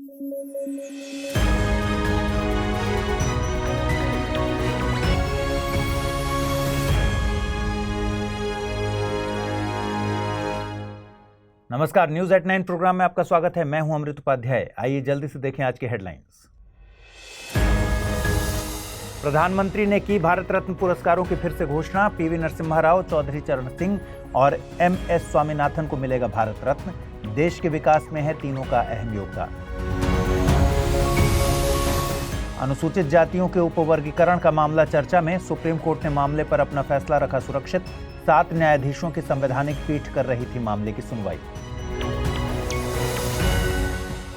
नमस्कार, news at 9 programme में आपका स्वागत है। मैं हूं अमृत उपाध्याय। आइए जल्दी से देखें आज के हेडलाइंस। प्रधानमंत्री ने की भारत रत्न पुरस्कारों की फिर से घोषणा। पीवी नरसिम्हा राव, चौधरी चरण सिंह और एमएस स्वामीनाथन को मिलेगा भारत रत्न। देश के विकास में है तीनों का अहम योगदान। अनुसूचित जातियों के उपवर्गीकरण का मामला चर्चा में। सुप्रीम कोर्ट ने मामले पर अपना फैसला रखा सुरक्षित। 7 न्यायाधीशों की संवैधानिक पीठ कर रही थी मामले की सुनवाई।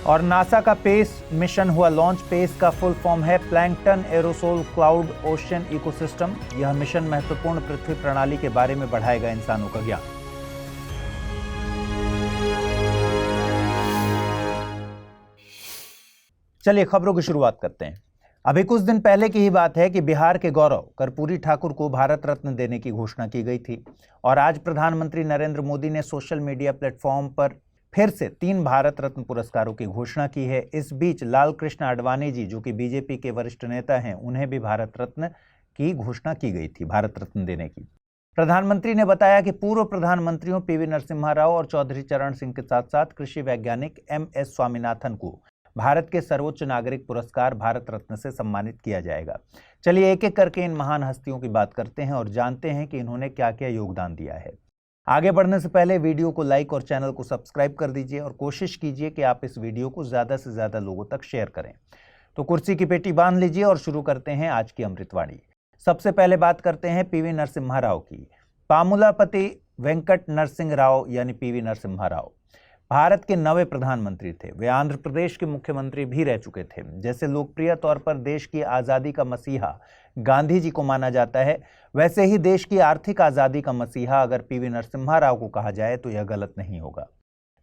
और नासा का पेस मिशन हुआ लॉन्च। पेस का फुल फॉर्म है plankton aerosol cloud ocean ecosystem. यह मिशन महत्वपूर्ण पृथ्वी प्रणाली के बारे में बढ़ाएगा इंसानों का ज्ञान। चलिए खबरों की शुरुआत करते हैं। अभी कुछ दिन पहले की ही बात है कि बिहार के गौरव कर्पूरी ठाकुर को भारत रत्न देने की घोषणा की गई थी और आज प्रधानमंत्री नरेंद्र मोदी ने सोशल मीडिया प्लेटफॉर्म पर फिर से 3 भारत रत्न पुरस्कारों की घोषणा की है। इस बीच लाल कृष्ण आडवाणी जी, जो कि बीजेपी के वरिष्ठ नेता हैं, उन्हें भी भारत रत्न की घोषणा की गई थी, भारत रत्न देने की। प्रधानमंत्री ने बताया कि पूर्व प्रधानमंत्रियों पीवी नरसिम्हा राव और चौधरी चरण सिंह के साथ साथ कृषि वैज्ञानिक एमएस स्वामीनाथन को भारत के सर्वोच्च नागरिक पुरस्कार भारत रत्न से सम्मानित किया जाएगा। चलिए एक एक करके इन महान हस्तियों की बात करते हैं और जानते हैं कि इन्होंने क्या क्या योगदान दिया है। आगे बढ़ने से पहले वीडियो को लाइक और चैनल को सब्सक्राइब कर दीजिए और कोशिश कीजिए कि आप इस वीडियो को ज़्यादा से ज़्यादा लोगों तक शेयर करें। तो कुर्सी की पेटी बांध लीजिए और शुरू करते हैं आज की अमृतवाणी। सबसे पहले बात करते हैं पीवी नरसिम्हा राव की। पामुलापति वेंकट नरसिंह राव यानी पीवी नरसिम्हा राव भारत के 9वें प्रधानमंत्री थे। वे आंध्र प्रदेश के मुख्यमंत्री भी रह चुके थे। जैसे लोकप्रिय तौर पर देश की आज़ादी का मसीहा गांधी जी को माना जाता है, वैसे ही देश की आर्थिक आज़ादी का मसीहा अगर पीवी नरसिम्हा राव को कहा जाए तो यह गलत नहीं होगा।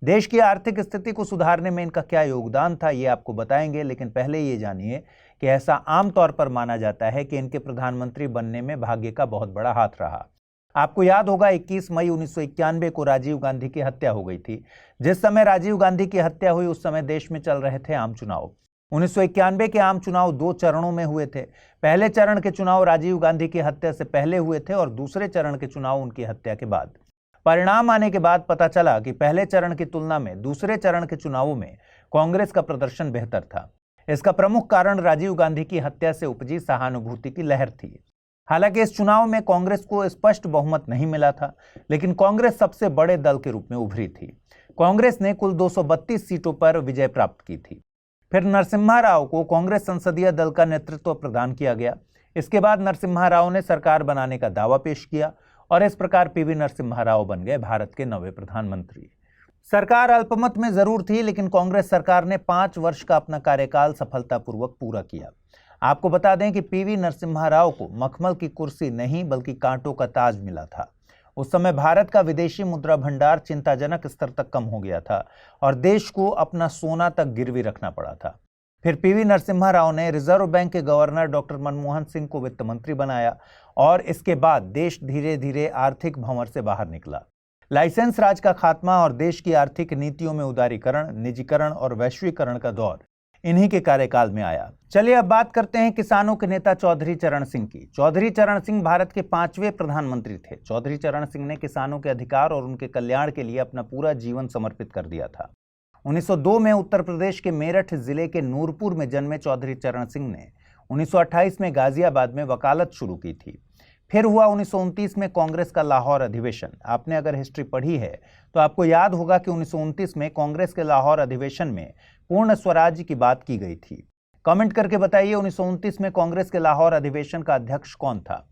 देश की आर्थिक स्थिति को सुधारने में इनका क्या योगदान था, ये आपको बताएंगे, लेकिन पहले ये जानिए कि ऐसा आमतौर पर माना जाता है कि इनके प्रधानमंत्री बनने में भाग्य का बहुत बड़ा हाथ रहा। आपको याद होगा 21 मई 1991 को राजीव गांधी की हत्या हो गई थी। जिस समय राजीव गांधी की हत्या हुई उस समय देश में चल रहे थे आम चुनाव। 1991 के आम चुनाव 2 चरणों में हुए थे। पहले चरण के चुनाव राजीव गांधी की हत्या से पहले हुए थे और दूसरे चरण के चुनाव उनकी हत्या के बाद। परिणाम आने के बाद पता चला कि पहले चरण की तुलना में दूसरे चरण के चुनावों में कांग्रेस का प्रदर्शन बेहतर था। इसका प्रमुख कारण राजीव गांधी की हत्या से उपजी सहानुभूति की लहर थी। हालांकि इस चुनाव में कांग्रेस को स्पष्ट बहुमत नहीं मिला था, लेकिन कांग्रेस सबसे बड़े दल के रूप में उभरी थी। कांग्रेस ने कुल 232 सीटों पर विजय प्राप्त की थी। फिर नरसिम्हा राव को कांग्रेस संसदीय दल का नेतृत्व प्रदान किया गया। इसके बाद नरसिम्हा राव ने सरकार बनाने का दावा पेश किया और इस प्रकार पीवी नरसिम्हा राव बन गए भारत के 9वें प्रधानमंत्री। सरकार अल्पमत में जरूर थी, लेकिन कांग्रेस सरकार ने 5 वर्ष का अपना कार्यकाल सफलतापूर्वक पूरा किया। आपको बता दें कि पीवी नरसिम्हा राव को मखमल की कुर्सी नहीं बल्कि कांटों का ताज मिला था। उस समय भारत का विदेशी मुद्रा भंडार चिंताजनक स्तर तक कम हो गया था और देश को अपना सोना तक गिरवी रखना पड़ा था। फिर पीवी नरसिम्हा राव ने रिजर्व बैंक के गवर्नर डॉक्टर मनमोहन सिंह को वित्त मंत्री बनाया और इसके बाद देश धीरे धीरे आर्थिक भंवर से बाहर निकला। लाइसेंस राज का खात्मा और देश की आर्थिक नीतियों में उदारीकरण, निजीकरण और वैश्वीकरण का दौर इन्हीं के कार्यकाल में आया। चलिए अब बात करते हैं किसानों के नेता चौधरी चरण सिंह की। चौधरी चरण सिंह भारत के 5वें प्रधानमंत्री थे। चौधरी चरण सिंह ने किसानों के अधिकार और उनके कल्याण के लिए अपना पूरा जीवन समर्पित कर दिया था। 1902 में उत्तर प्रदेश के मेरठ जिले के नूरपुर में जन्मे चौधरी चरण सिंह ने 1928 में गाजियाबाद में वकालत शुरू की थी। फिर हुआ 1929 में कांग्रेस का लाहौर अधिवेशन। आपने अगर हिस्ट्री पढ़ी है तो आपको याद होगा कि 1929 में कांग्रेस के लाहौर अधिवेशन में पूर्ण स्वराज की बात की गई थी। कमेंट करके बताइए 1929 में कांग्रेस के लाहौर अधिवेशन का अध्यक्ष कौन था।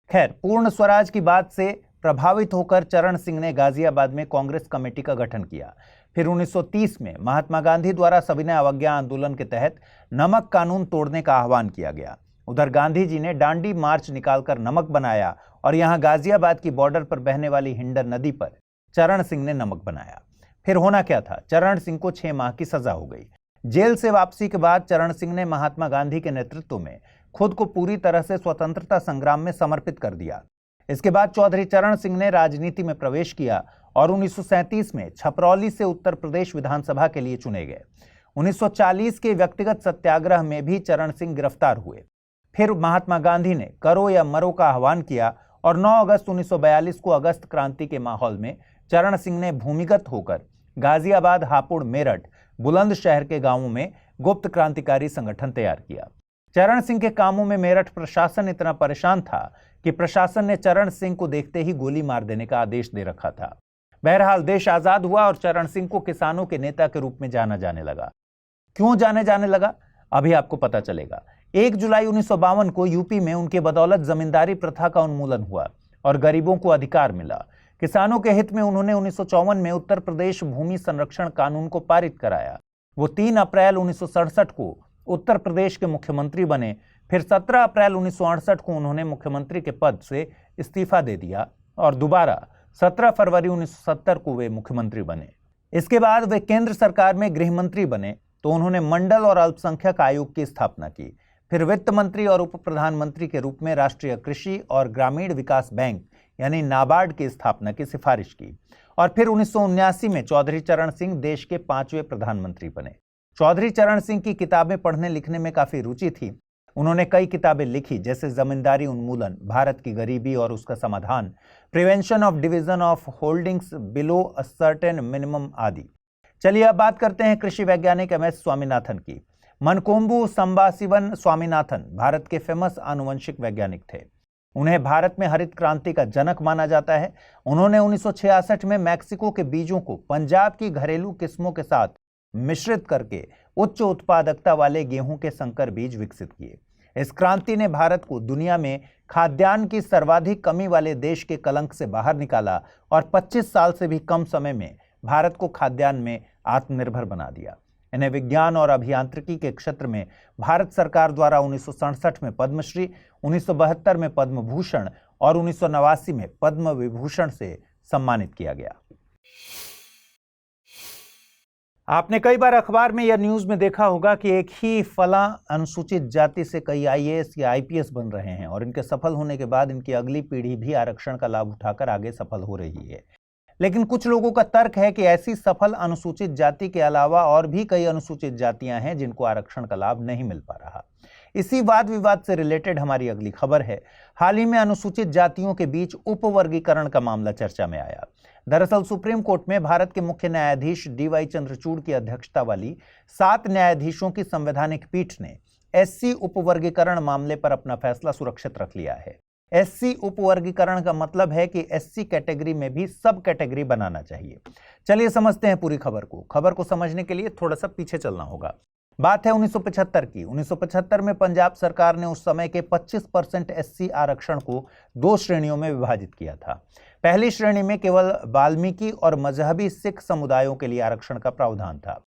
खैर, पूर्ण स्वराज की बात से प्रभावित होकर चरण सिंह ने गाजियाबाद में कांग्रेस कमेटी का गठन किया। फिर 1930 में महात्मा गांधी द्वारा सविनय अवज्ञा आंदोलन के तहत नमक कानून तोड़ने का आह्वान किया गया। उधर गांधी जी ने डांडी मार्च निकालकर नमक बनाया और यहां गाजियाबाद की बॉर्डर पर बहने वाली हिंडर नदी पर चरण सिंह ने नमक बनाया। फिर होना क्या था, चरण सिंह को 6 माह की सजा हो गई। जेल से वापसी के बाद चरण सिंह ने महात्मा गांधी के नेतृत्व में खुद को पूरी तरह से स्वतंत्रता संग्राम में समर्पित कर दिया। इसके बाद चौधरी चरण सिंह ने राजनीति में प्रवेश किया और 1937 में छपरौली से उत्तर प्रदेश विधानसभा के लिए चुने गए। 1940 के व्यक्तिगत सत्याग्रह में भी चरण सिंह गिरफ्तार हुए। फिर महात्मा गांधी ने करो या मरो का आह्वान किया और 9 अगस्त 1942 को अगस्त क्रांति के माहौल में चरण सिंह ने भूमिगत होकर गाजियाबाद, हापुड़, मेरठ, बुलंदशहर के गांवों में गुप्त क्रांतिकारी संगठन तैयार किया। चरण सिंह के कामों में मेरठ प्रशासन इतना परेशान था कि प्रशासन ने चरण सिंह को देखते ही गोली मार देने का आदेश दे रखा था। बहरहाल देश आजाद हुआ और चरण सिंह को किसानों के नेता के रूप में जाना जाने लगा। क्यों जाने लगा, अभी आपको पता चलेगा। 1 जुलाई 1952 को यूपी में उनके बदौलत जमींदारी प्रथा का उन्मूलन हुआ और गरीबों को अधिकार मिला। किसानों के हित में उन्होंने 1954 में उत्तर प्रदेश भूमि संरक्षण कानून को पारित कराया। वो 3 अप्रैल 1967 को उत्तर प्रदेश के मुख्यमंत्री बने। फिर 17 अप्रैल 1968 को उन्होंने मुख्यमंत्री के पद से इस्तीफा दे दिया और दोबारा 17 फरवरी 1970 को वे मुख्यमंत्री बने। इसके बाद वे केंद्र सरकार में गृह मंत्री बने तो उन्होंने मंडल और अल्पसंख्यक आयोग की स्थापना की। फिर वित्त मंत्री और उप प्रधानमंत्री के रूप में राष्ट्रीय कृषि और ग्रामीण विकास बैंक यानी नाबार्ड की स्थापना की सिफारिश की और फिर 1979 में चौधरी चरण सिंह देश के 5वें प्रधानमंत्री बने। चौधरी चरण सिंह की किताबें पढ़ने लिखने में काफी रुचि थी। उन्होंने कई किताबें लिखी जैसे जमींदारी उन्मूलन, भारत की गरीबी और उसका समाधान, prevention of division of holdings below a certain minimum आदि। चलिए अब बात करते हैं कृषि वैज्ञानिक MS स्वामीनाथन की। मनकोम्बू संबाशिवन स्वामीनाथन भारत के फेमस आनुवंशिक वैज्ञानिक थे। उन्हें भारत में हरित क्रांति का जनक माना जाता है। उन्होंने 1966 में मैक्सिको के बीजों को पंजाब की घरेलू किस्मों के साथ मिश्रित करके उच्च उत्पादकता वाले गेहूं के संकर बीज विकसित किए। इस क्रांति ने भारत को दुनिया में खाद्यान्न की सर्वाधिक कमी वाले देश के कलंक से बाहर निकाला और 25 साल से भी कम समय में भारत को खाद्यान्न में आत्मनिर्भर बना दिया। इन्हें विज्ञान और अभियांत्रिकी के क्षेत्र में भारत सरकार द्वारा 1967 में पद्मश्री, 1972 में पद्म भूषण और 1989 में पद्म विभूषण से सम्मानित किया गया। आपने कई बार अखबार में या न्यूज में देखा होगा कि एक ही फला अनुसूचित जाति से कई IAS या IPS बन रहे हैं और इनके सफल होने के बाद इनकी अगली पीढ़ी भी आरक्षण का लाभ उठाकर आगे सफल हो रही है। लेकिन कुछ लोगों का तर्क है कि ऐसी सफल अनुसूचित जाति के अलावा और भी कई अनुसूचित जातियां हैं जिनको आरक्षण का लाभ नहीं मिल पा रहा। इसी वाद विवाद से रिलेटेड हमारी अगली खबर है। हाल ही में अनुसूचित जातियों के बीच उपवर्गीकरण का मामला चर्चा में आया। दरअसल सुप्रीम कोर्ट में भारत के मुख्य न्यायाधीश DY चंद्रचूड़ की अध्यक्षता वाली 7 न्यायाधीशों की संवैधानिक पीठ ने SC उपवर्गीकरण मामले पर अपना फैसला सुरक्षित रख लिया है। SC उपवर्गीकरण का मतलब है कि SC कैटेगरी में भी सब कैटेगरी बनाना चाहिए। चलिए समझते हैं पूरी खबर को। खबर को समझने के लिए थोड़ा सा पीछे चलना होगा। बात है 1975 की। 1975 में पंजाब सरकार ने उस समय के 25% SC आरक्षण को 2 श्रेणियों में विभाजित किया था। पहली श्रेणी में केवल वाल्मीकि और मजहबी सिख समुदायों के लिए आरक्षण का प्रावधान था।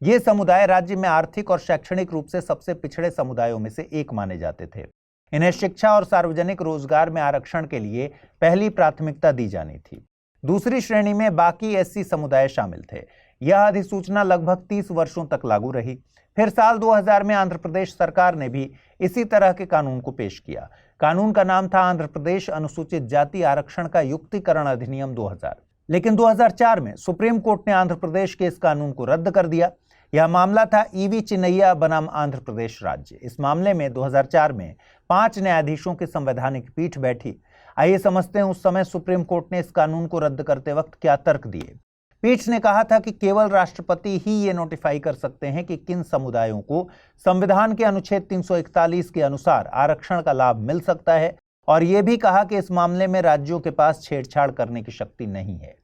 ये समुदाय राज्य में आर्थिक और शैक्षणिक रूप से सबसे पिछड़े समुदायों में से एक माने जाते थे। इन्हें शिक्षा और सार्वजनिक रोजगार में आरक्षण के लिए पहली प्राथमिकता दी जानी थी। दूसरी श्रेणी में बाकी SC समुदाय शामिल थे। यह अधिसूचना लगभग 30 वर्षों तक लागू रही। फिर साल 2000 में आंध्र प्रदेश सरकार ने भी इसी तरह के कानून को पेश किया। कानून का नाम था आंध्र प्रदेश अनुसूचित जाति आरक्षण का युक्तिकरण अधिनियम 2000। लेकिन 2004 में सुप्रीम कोर्ट ने आंध्र प्रदेश के इस कानून को रद्द कर दिया। यह मामला था EV चिन्नैया बनाम आंध्र प्रदेश राज्य। इस मामले में 2004 में 5 न्यायाधीशों की संवैधानिक पीठ बैठी। आइए समझते हैं उस समय सुप्रीम कोर्ट ने इस कानून को रद्द करते वक्त क्या तर्क दिए। पीठ ने कहा था कि केवल राष्ट्रपति ही ये नोटिफाई कर सकते हैं कि किन समुदायों को संविधान के अनुच्छेद 341 के अनुसार आरक्षण का लाभ मिल सकता है और यह भी कहा कि इस मामले में राज्यों के पास छेड़छाड़ करने की शक्ति नहीं है।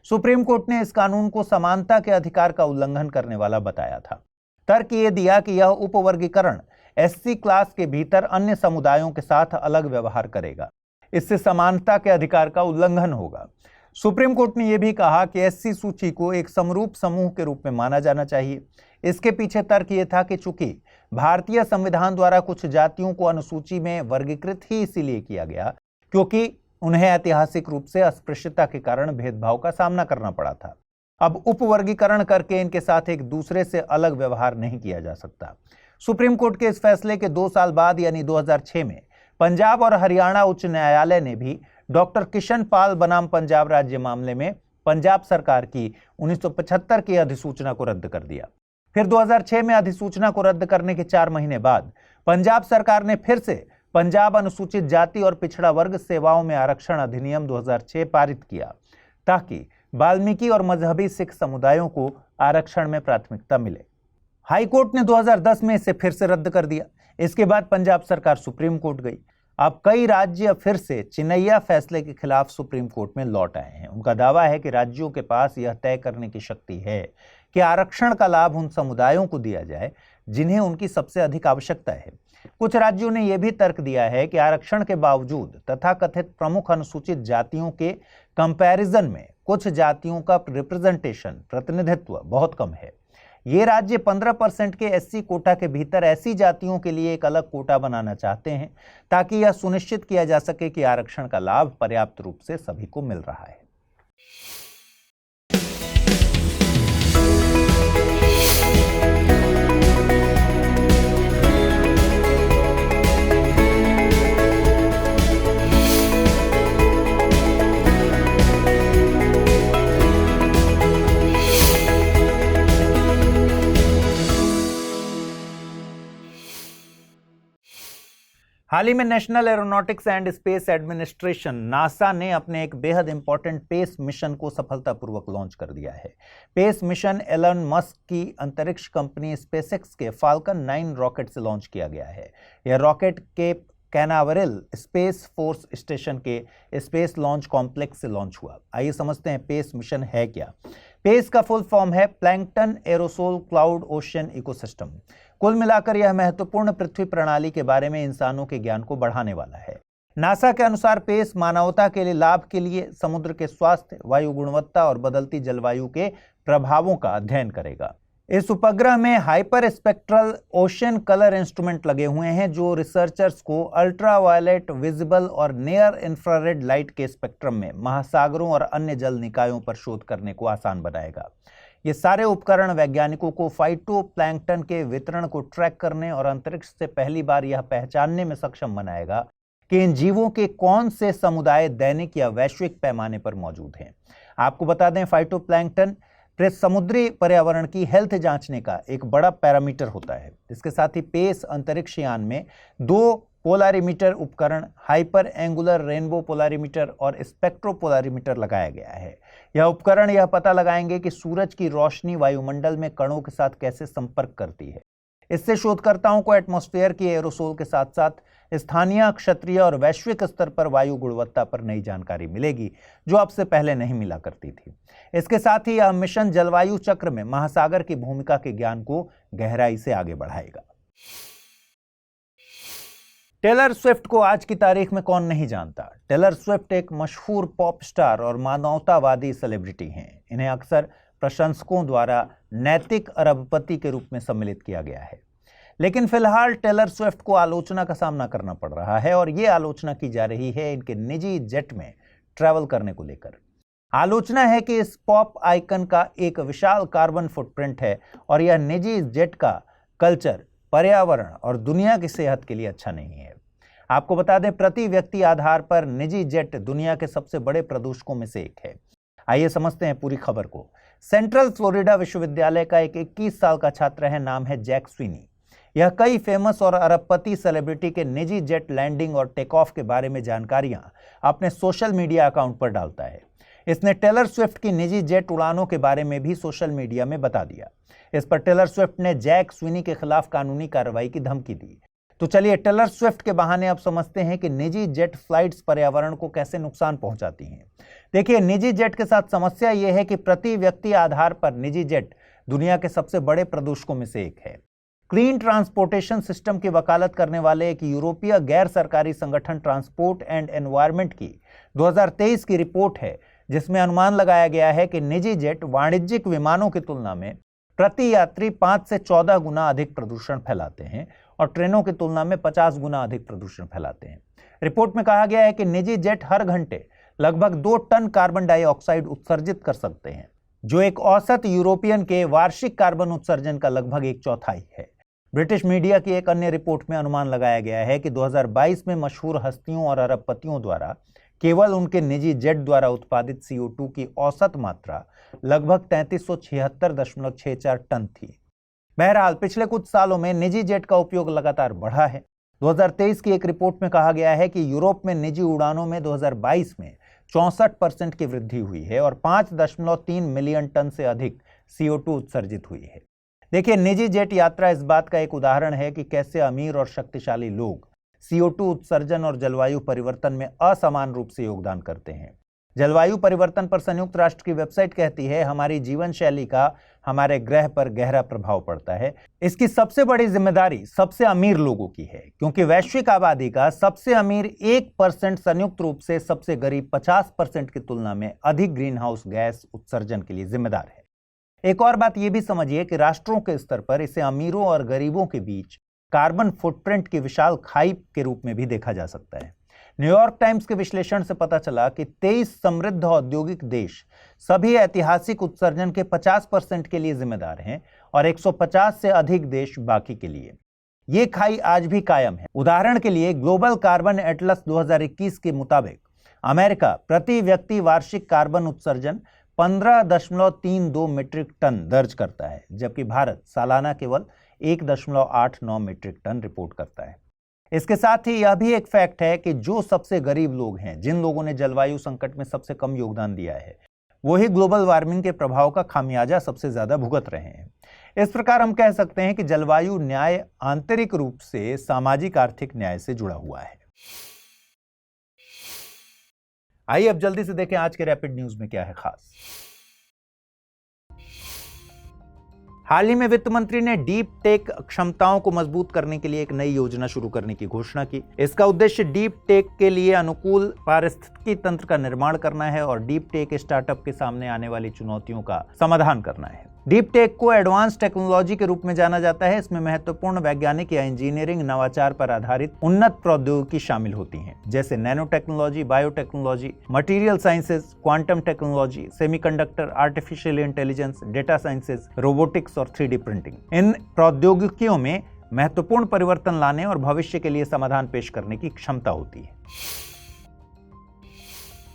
सुप्रीम कोर्ट ने इस कानून को समानता के अधिकार का उल्लंघन करने वाला बताया था। तर्क ये दिया कि यह उपवर्गीकरण SC क्लास के भीतर अन्य समुदायों के साथ अलग व्यवहार करेगा। इससे समानता के अधिकार का उल्लंघन होगा। सुप्रीम कोर्ट ने यह भी कहा कि SC सूची को एक समरूप समूह के रूप में माना जाना चाहिए। इसके पीछे तर्क यह था कि चूंकि भारतीय संविधान द्वारा कुछ जातियों को अनुसूची में वर्गीकृत ही इसीलिए किया गया क्योंकि उन्हें ऐतिहासिक रूप से अस्पृश्यता के कारण भेदभाव का सामना करना पड़ा था। अब उपवर्गीकरण करके इनके साथ एक दूसरे से अलग व्यवहार नहीं किया जा सकता। सुप्रीम कोर्ट के इस फैसले के 2 साल बाद यानी 2006 में पंजाब और हरियाणा उच्च न्यायालय ने भी डॉक्टर किशन पाल बनाम पंजाब राज्य मामले में पंजाब सरकार की 1975 की अधिसूचना को रद्द कर दिया। फिर 2006 में अधिसूचना को रद्द करने के 4 महीने बाद पंजाब सरकार ने फिर से पंजाब अनुसूचित जाति और पिछड़ा वर्ग सेवाओं में आरक्षण अधिनियम 2006 पारित किया ताकि वाल्मीकि और मजहबी सिख समुदायों को आरक्षण में प्राथमिकता मिले। हाईकोर्ट ने 2010 में इसे फिर से रद्द कर दिया। इसके बाद पंजाब सरकार सुप्रीम कोर्ट गई। अब कई राज्य फिर से चिनैया फैसले के खिलाफ सुप्रीम कोर्ट में लौट आए हैं। उनका दावा है कि राज्यों के पास यह तय करने की शक्ति है कि आरक्षण का लाभ उन समुदायों को दिया जाए जिन्हें उनकी सबसे अधिक आवश्यकता है। कुछ राज्यों ने यह भी तर्क दिया है कि आरक्षण के बावजूद तथाकथित प्रमुख अनुसूचित जातियों के कंपैरिजन में कुछ जातियों का रिप्रेजेंटेशन प्रतिनिधित्व बहुत कम है। ये राज्य 15% के एससी कोटा के भीतर ऐसी जातियों के लिए एक अलग कोटा बनाना चाहते हैं ताकि यह सुनिश्चित किया जा सके कि आरक्षण का लाभ पर्याप्त रूप से सभी को मिल रहा है। हाल ही में national aeronautics and space administration NASA ने अपने एक बेहद इंपॉर्टेंट पेस मिशन को सफलतापूर्वक लॉन्च कर दिया है। पेस मिशन एलन मस्क की अंतरिक्ष कंपनी स्पेसएक्स के फाल्कन 9 रॉकेट से लॉन्च किया गया है। यह rocket Cape Canaveral Space Force Station के स्पेस लॉन्च कॉम्प्लेक्स से लॉन्च हुआ। आइए समझते हैं पेस मिशन है क्या। पेस का फुल फॉर्म है plankton aerosol cloud ocean ecosystem. कुल मिलाकर यह महत्वपूर्ण पृथ्वी प्रणाली के बारे में इंसानों के ज्ञान को बढ़ाने वाला है। नासा के अनुसार पेस मानवता के लिए लाभ के लिए समुद्र के स्वास्थ्य, वायु गुणवत्ता और बदलती जलवायु के प्रभावों का अध्ययन करेगा। इस उपग्रह में hyper spectral ocean colour instrument लगे हुए हैं जो रिसर्चर्स को अल्ट्रावायलेट, विजिबल और नियर इंफ्रारेड लाइट के स्पेक्ट्रम में महासागरों और अन्य जल निकायों पर शोध करने को आसान बनाएगा। ये सारे उपकरण वैज्ञानिकों को फाइटोप्लैंक्टन के वितरण को ट्रैक करने और अंतरिक्ष से पहली बार यह पहचानने में सक्षम बनाएगा कि इन जीवों के कौन से समुदाय दैनिक या वैश्विक पैमाने पर मौजूद हैं। आपको बता दें, फाइटोप्लैंक्टन समुद्री पर्यावरण की हेल्थ जांचने का एक बड़ा पैरामीटर होता है। इसके साथ ही पेस अंतरिक्ष यान में 2 पोलारीमीटर उपकरण, हाइपर एंगुलर रेनबो पोलारीमीटर और स्पेक्ट्रोपोलारीमीटर लगाया गया है। यह उपकरण यह पता लगाएंगे कि सूरज की रोशनी वायुमंडल में कणों के साथ कैसे संपर्क करती है। इससे शोधकर्ताओं को एटमॉस्फेयर की एरोसोल के साथ साथ स्थानीय, क्षेत्रीय और वैश्विक स्तर पर वायु गुणवत्ता पर नई जानकारी मिलेगी जो अब से पहले नहीं मिला करती थी। इसके साथ ही यह मिशन जलवायु चक्र में महासागर की भूमिका के ज्ञान को गहराई से आगे बढ़ाएगा। टेलर स्विफ्ट को आज की तारीख में कौन नहीं जानता। टेलर स्विफ्ट एक मशहूर पॉप स्टार और मानवतावादी सेलिब्रिटी हैं। इन्हें अक्सर प्रशंसकों द्वारा नैतिक अरबपति के रूप में सम्मिलित किया गया है, लेकिन फिलहाल टेलर स्विफ्ट को आलोचना का सामना करना पड़ रहा है और ये आलोचना की जा रही है इनके निजी जेट में ट्रैवल करने को लेकर। आलोचना है कि इस पॉप आइकन का एक विशाल कार्बन फुटप्रिंट है और यह निजी जेट का कल्चर, पर्यावरण और दुनिया की सेहत के लिए अच्छा नहीं है। आपको बता दें, प्रति व्यक्ति आधार पर निजी जेट दुनिया के सबसे बड़े प्रदूषकों में से एक है। आइए समझते हैं पूरी खबर को। सेंट्रल फ्लोरिडा विश्वविद्यालय का एक 21 साल का छात्र है, नाम है जैक स्विनी। यह कई फेमस और अरबपति सेलिब्रिटी के निजी जेट लैंडिंग और टेक ऑफ के बारे में जानकारियां अपने सोशल मीडिया अकाउंट पर डालता है। इसने टेलर स्विफ्ट की निजी जेट उड़ानों के बारे में भी सोशल मीडिया में बता दिया। इस पर टेलर स्विफ्ट ने जैक स्विनी के खिलाफ कानूनी कार्रवाई की धमकी दी। तो चलिए टेलर स्विफ्ट के बहाने अब समझते हैं कि निजी जेट फ्लाइट्स पर्यावरण को कैसे नुकसान पहुंचाती हैं। देखिए, निजी जेट के साथ समस्या यह है कि प्रति व्यक्ति आधार पर निजी जेट दुनिया के सबसे बड़े प्रदूषकों में से एक है। क्लीन ट्रांसपोर्टेशन सिस्टम की वकालत करने वाले एक यूरोपीय गैर सरकारी संगठन ट्रांसपोर्ट एंड एनवायरनमेंट की 2023 की रिपोर्ट है, जिसमें अनुमान लगाया गया है कि निजी जेट वाणिज्यिक विमानों की तुलना में प्रति यात्री 5 से 14 गुना अधिक प्रदूषण फैलाते हैं और ट्रेनों की तुलना में 50 गुना अधिक प्रदूषण फैलाते हैं। रिपोर्ट में कहा गया है कि निजी जेट हर घंटे लगभग 2 टन कार्बन डाइऑक्साइड उत्सर्जित कर सकते हैं, जो एक औसत यूरोपियन के वार्षिक कार्बन उत्सर्जन का लगभग 1/4 है। ब्रिटिश मीडिया की एक अन्य रिपोर्ट में अनुमान लगाया गया है कि 2022 में मशहूर हस्तियों और अरबपतियों द्वारा केवल उनके निजी जेट द्वारा उत्पादित CO2 की औसत मात्रा लगभग 3376.64 टन थी। बहरहाल पिछले कुछ सालों में निजी जेट का उपयोग लगातार बढ़ा है। 2023 की एक रिपोर्ट में कहा गया है कि यूरोप में निजी उड़ानों में 2022 में 64% की वृद्धि हुई है और 5.3 मिलियन टन से अधिक CO2 उत्सर्जित हुई है। देखिए, निजी जेट यात्रा इस बात का एक उदाहरण है कि कैसे अमीर और शक्तिशाली लोग CO2 उत्सर्जन और जलवायु परिवर्तन में असमान रूप से योगदान करते हैं। जलवायु परिवर्तन पर संयुक्त राष्ट्र की वेबसाइट कहती है, हमारी जीवन शैली का हमारे ग्रह पर गहरा प्रभाव पड़ता है। इसकी सबसे बड़ी जिम्मेदारी सबसे अमीर लोगों की है, क्योंकि वैश्विक आबादी का सबसे अमीर 1% संयुक्त रूप से सबसे गरीब 50% की तुलना में अधिक ग्रीन हाउस गैस उत्सर्जन के लिए जिम्मेदार है। एक और बात यह भी समझिए कि राष्ट्रों के स्तर पर इसे अमीरों और गरीबों के बीच कार्बन फुटप्रिंट की विशाल खाई के रूप में भी देखा जा सकता है। न्यूयॉर्क टाइम्स के विश्लेषण से पता चला कि 23 समृद्ध औद्योगिक देश सभी ऐतिहासिक उत्सर्जन के 50% के लिए जिम्मेदार हैं और 150 से अधिक देश बाकी के लिए। ये खाई आज भी कायम है। उदाहरण के लिए ग्लोबल कार्बन एटलस 2021 के मुताबिक अमेरिका प्रति व्यक्ति वार्षिक कार्बन उत्सर्जन 15.32 मीट्रिक टन दर्ज करता है, जबकि भारत सालाना केवल 1.89 मीट्रिक टन रिपोर्ट करता है। इसके साथ ही यह भी एक फैक्ट है कि जो सबसे गरीब लोग हैं, जिन लोगों ने जलवायु संकट में सबसे कम योगदान दिया है, वही ग्लोबल वार्मिंग के प्रभाव का खामियाजा सबसे ज्यादा भुगत रहे हैं। इस प्रकार हम कह सकते हैं कि जलवायु न्याय आंतरिक रूप से सामाजिक आर्थिक न्याय से जुड़ा हुआ है। आइए अब जल्दी से देखें आज के रैपिड न्यूज में क्या है खास। हाल ही में वित्त मंत्री ने डीप टेक क्षमताओं को मजबूत करने के लिए एक नई योजना शुरू करने की घोषणा की। इसका उद्देश्य डीप टेक के लिए अनुकूल पारिस्थितिकी तंत्र का निर्माण करना है और डीप टेक स्टार्टअप के सामने आने वाली चुनौतियों का समाधान करना है। डीप टेक को एडवांस टेक्नोलॉजी के रूप में जाना जाता है। इसमें महत्वपूर्ण वैज्ञानिक या इंजीनियरिंग नवाचार पर आधारित उन्नत प्रौद्योगिकी शामिल होती हैं, जैसे nano technology, biotechnology, material sciences, quantum technology, semiconductor, artificial intelligence, data sciences, robotics और 3D प्रिंटिंग। इन प्रौद्योगिकियों में महत्वपूर्ण परिवर्तन लाने और भविष्य के लिए समाधान पेश करने की क्षमता होती है।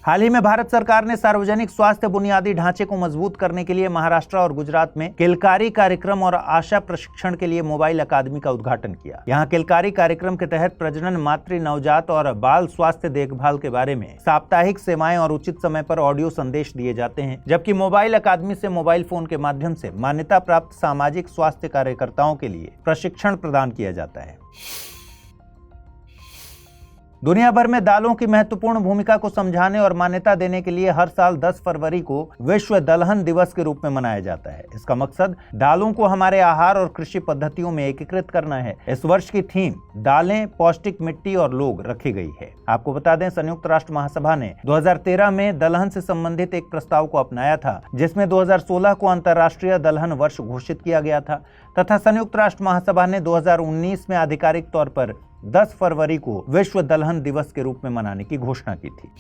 हाल ही में भारत सरकार ने सार्वजनिक स्वास्थ्य बुनियादी ढांचे को मजबूत करने के लिए महाराष्ट्र और गुजरात में किलकारी कार्यक्रम और आशा प्रशिक्षण के लिए मोबाइल अकादमी का उद्घाटन किया। यहाँ किलकारी कार्यक्रम के तहत प्रजनन, मातृ, नवजात और बाल स्वास्थ्य देखभाल के बारे में साप्ताहिक सेवाएं और उचित समय पर ऑडियो संदेश दिए जाते हैं, जबकि मोबाइल अकादमी से मोबाइल फोन के माध्यम से मान्यता प्राप्त सामाजिक स्वास्थ्य कार्यकर्ताओं के लिए प्रशिक्षण प्रदान किया जाता है। दुनिया भर में दालों की महत्वपूर्ण भूमिका को समझाने और मान्यता देने के लिए हर साल 10 फरवरी को विश्व दलहन दिवस के रूप में मनाया जाता है। इसका मकसद दालों को हमारे आहार और कृषि पद्धतियों में एकीकृत करना है। इस वर्ष की थीम दालें, पौष्टिक मिट्टी और लोग रखी गई है। आपको बता दें, संयुक्त राष्ट्र महासभा ने 2013 में दलहन से संबंधित एक प्रस्ताव को अपनाया था, जिसमें 2016 को अंतर्राष्ट्रीय दलहन वर्ष घोषित किया गया था तथा संयुक्त राष्ट्र महासभा ने 2019 में आधिकारिक तौर पर 10 फरवरी को विश्व दलहन दिवस के रूप में मनाने की घोषणा की थी।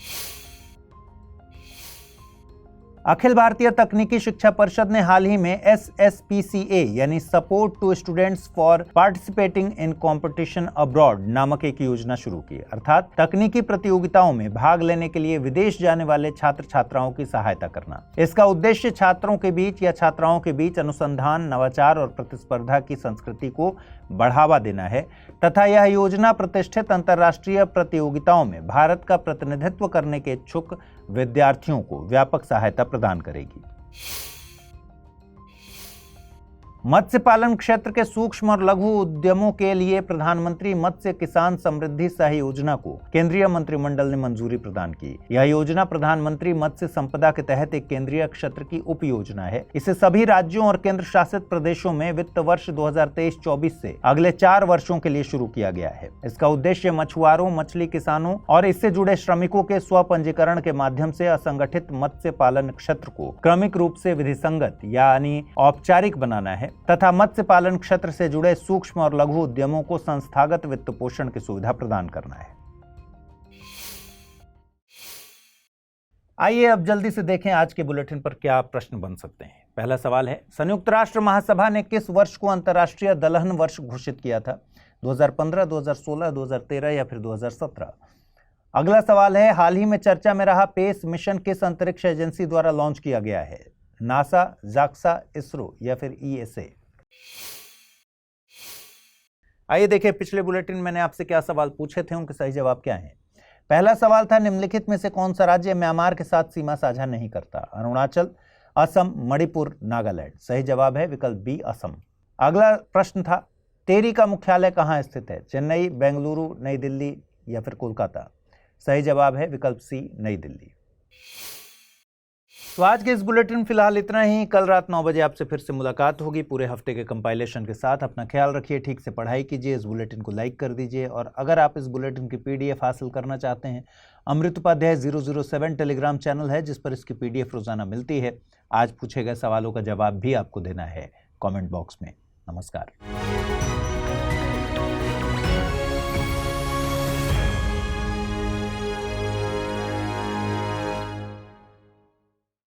अखिल भारतीय तकनीकी शिक्षा परिषद ने हाल ही में SSPCA यानी support to students for participating in competition abroad नामक एक योजना शुरू की, अर्थात तकनीकी प्रतियोगिताओं में भाग लेने के लिए विदेश जाने वाले छात्र छात्राओं की सहायता करना। इसका उद्देश्य छात्रों के बीच या छात्राओं के बीच अनुसंधान, नवाचार और प्रतिस्पर्धा की संस्कृति को बढ़ावा देना है तथा यह योजना प्रतिष्ठित अंतर्राष्ट्रीय प्रतियोगिताओं में भारत का प्रतिनिधित्व करने के इच्छुक विद्यार्थियों को व्यापक सहायता प्रदान करेगी। मत्स्य पालन क्षेत्र के सूक्ष्म और लघु उद्यमों के लिए प्रधानमंत्री मत्स्य किसान समृद्धि सह योजना को केंद्रीय मंत्रिमंडल ने मंजूरी प्रदान की। यह योजना प्रधानमंत्री मत्स्य संपदा के तहत एक केंद्रीय क्षेत्र की उप योजना है। इसे सभी राज्यों और केंद्र शासित प्रदेशों में वित्त वर्ष 2023-24 से अगले 4 वर्षों के लिए शुरू किया गया है। इसका उद्देश्य मछुआरों, मछली किसानों और इससे जुड़े श्रमिकों के स्वपंजीकरण के माध्यम से असंगठित मत्स्य पालन क्षेत्र को क्रमिक रूप से विधिसंगत यानी औपचारिक बनाना है तथा मत्स्य पालन क्षेत्र से जुड़े सूक्ष्म और लघु उद्यमों को संस्थागत वित्त पोषण की सुविधा प्रदान करना है। आइए अब जल्दी से देखें आज के बुलेटिन पर क्या प्रश्न बन सकते हैं। पहला सवाल है, संयुक्त राष्ट्र महासभा ने किस वर्ष को अंतर्राष्ट्रीय दलहन वर्ष घोषित किया था? 2015, 2016, 2013 या फिर 2017? अगला सवाल है, हाल ही में चर्चा में रहा पेस मिशन किस अंतरिक्ष एजेंसी द्वारा लॉन्च किया गया है? नासा, जाक्सा, इसरो या फिर ESA? आइए देखें पिछले बुलेटिन मैंने आपसे क्या सवाल पूछे थे, उनके सही जवाब क्या हैं। पहला सवाल था निम्नलिखित में से कौन सा राज्य म्यांमार के साथ सीमा साझा नहीं करता? अरुणाचल, असम, मणिपुर, नागालैंड। सही जवाब है विकल्प बी असम। अगला प्रश्न था टेरी का मुख्यालय कहाँ स्थित है? चेन्नई, बेंगलुरु, नई दिल्ली या फिर कोलकाता। सही जवाब है विकल्प सी नई दिल्ली। तो आज के इस बुलेटिन में फिलहाल इतना ही। कल रात 9 बजे आपसे फिर से मुलाकात होगी पूरे हफ्ते के कंपाइलेशन के साथ। अपना ख्याल रखिए, ठीक से पढ़ाई कीजिए, इस बुलेटिन को लाइक कर दीजिए। और अगर आप इस बुलेटिन की PDF हासिल करना चाहते हैं, अमृत उपाध्याय 007 टेलीग्राम चैनल है जिस पर इसकी PDF रोजाना मिलती है। आज पूछे गए सवालों का जवाब भी आपको देना है कॉमेंट बॉक्स में। नमस्कार।